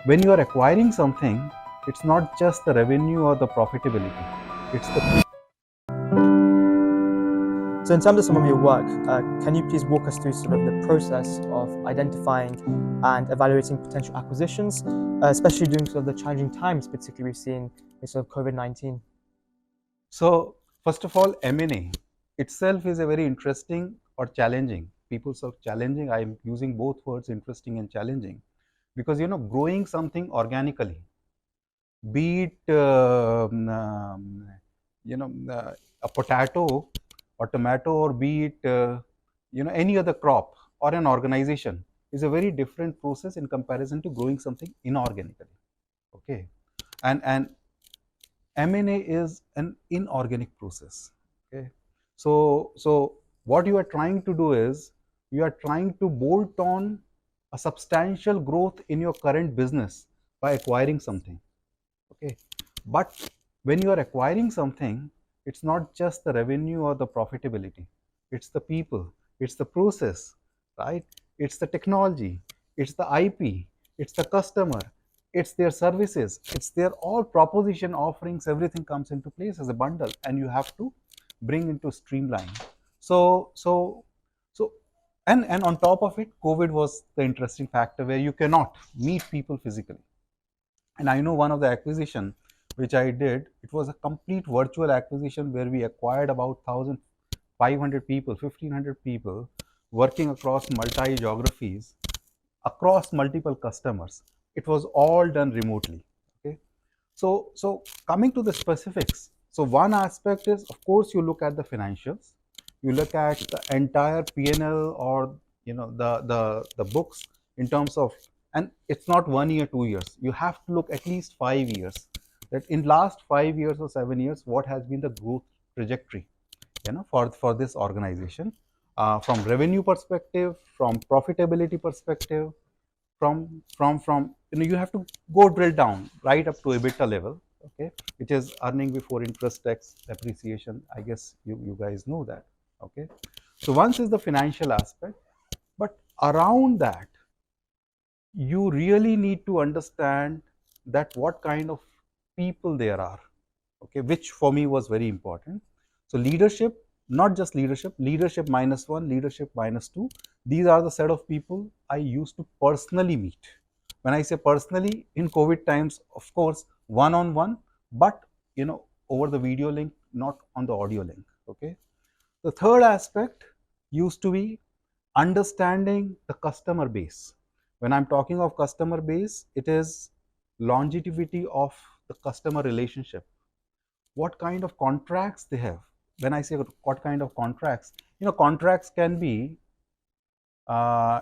when you are acquiring something, it's not just the revenue or the profitability. It's the So in terms of some of your work, can you please walk us through sort of the process of identifying and evaluating potential acquisitions, especially during sort of the challenging times, particularly we've seen with sort of COVID-19? So first of all, M&A itself is a very interesting or challenging. People say challenging. I am using both words, interesting and challenging, because growing something organically, be it a potato or tomato, or be it any other crop or an organization, is a very different process in comparison to growing something inorganically. Okay, and M&A is an inorganic process. Okay, so what you are trying to do is you are trying to bolt on a substantial growth in your current business by acquiring something. Okay, but when you are acquiring something, it's not just the revenue or the profitability. It's the people, it's the process, right? It's the technology, it's the IP, it's the customer, it's their services, it's their all proposition offerings. Everything comes into place as a bundle, and you have to bring into streamline. So and on top of it, COVID was the interesting factor where you cannot meet people physically. And I know one of the acquisition which I did, it was a complete virtual acquisition where we acquired about 1,500 people, 1,500 people working across multi geographies, across multiple customers. It was all done remotely. Okay. So coming to the specifics. So one aspect is, of course, you look at the financials, you look at the entire P&L, or the books in terms of, and it's not 1 year, 2 years. You have to look at least 5 years. That in last 5 years or 7 years, what has been the growth trajectory, for this organization, from revenue perspective, from profitability perspective, from you have to go drill down right up to EBITDA level, okay, which is earning before interest, tax, depreciation. I guess you guys know that. Okay, so once is the financial aspect, but around that, you really need to understand that what kind of people there are. Okay, which for me was very important. So leadership, not just leadership, leadership minus one, leadership minus two, these are the set of people I used to personally meet. When I say personally, in COVID times, of course, one on one, but over the video link, not on the audio link. Okay, the third aspect used to be understanding the customer base. When I'm talking of customer base, it is longevity of the customer relationship, what kind of contracts they have. When I say what kind of contracts, contracts can be,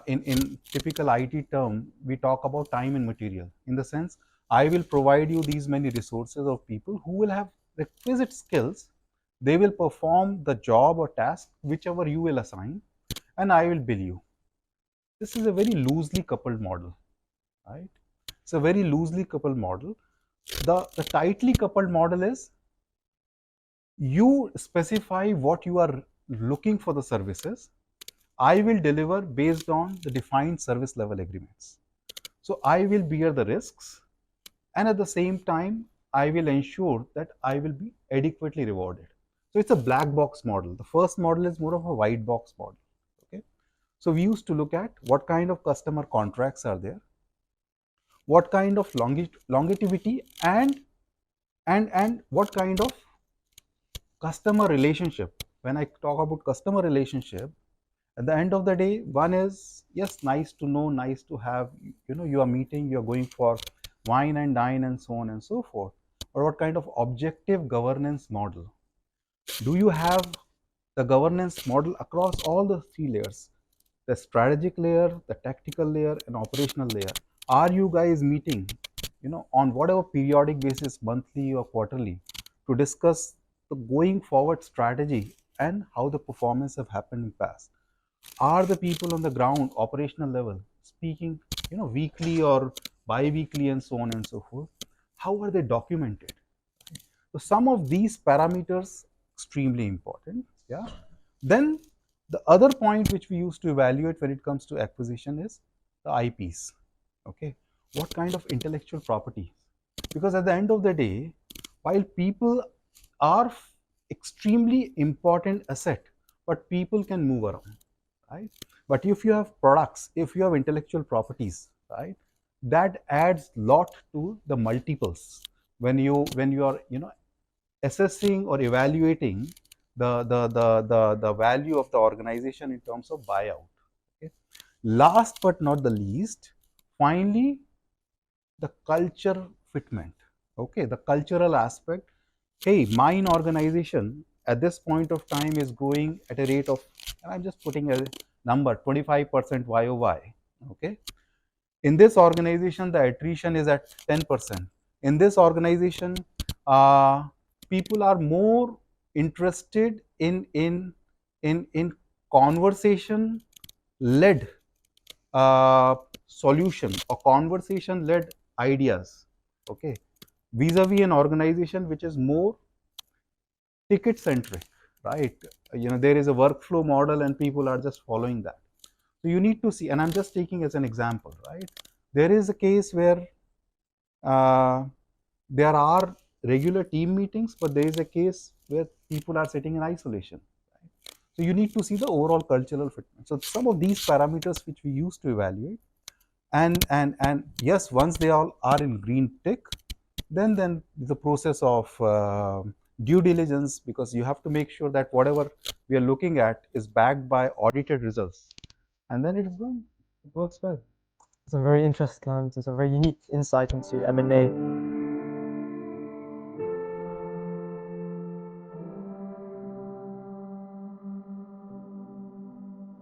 in typical IT term, we talk about time and material. In the sense, I will provide you these many resources of people who will have requisite skills. They will perform the job or task whichever you will assign, and I will bill you. This is a very loosely coupled model, right? It's a very loosely coupled model. The tightly coupled model is, you specify what you are looking for the services. I will deliver based on the defined service level agreements. So I will bear the risks, and at the same time, I will ensure that I will be adequately rewarded. So it's a black box model. The first model is more of a white box model. Okay. So we used to look at what kind of customer contracts are there, what kind of longevity, and what kind of customer relationship. When I talk about customer relationship, at the end of the day, one is, yes, nice to know, nice to have, you are meeting, you are going for wine and dine and so on and so forth. Or what kind of objective governance model do you have? The governance model across all the three layers, the strategic layer, the tactical layer, and operational layer. Are you guys meeting, on whatever periodic basis, monthly or quarterly, to discuss the going forward strategy and how the performance have happened in past? Are the people on the ground, operational level, speaking, weekly or bi-weekly and so on and so forth? How are they documented? So some of these parameters extremely important. Yeah. Then the other point which we use to evaluate when it comes to acquisition is the IPs. Okay. what kind of intellectual property. Because at the end of the day, while people are extremely important asset, but people can move around, right? But if you have products, if you have intellectual properties, right, that adds lot to the multiples when you are assessing or evaluating the value of the organization in terms of buyout. Okay. Last but not the least, finally, the culture fitment. Okay, the cultural aspect. Hey, mine organization at this point of time is growing at a rate of, and I'm just putting a number, 25% YOY. Okay, in this organization, the attrition is at 10%. In this organization, uh, people are more interested in conversation led solution or conversation led ideas. Okay, vis-a-vis an organization which is more ticket centric, right? There is a workflow model and people are just following that. So you need to see, and I'm just taking as an example, right? There is a case where uh, there are regular team meetings, but there is a case where people are sitting in isolation. Right? So you need to see the overall cultural fitness. So some of these parameters which we use to evaluate, and yes, once they all are in green tick, then the process of due diligence, because you have to make sure that whatever we are looking at is backed by audited results, and then it is going, it works well. Some very interesting and some very unique insight into M&A.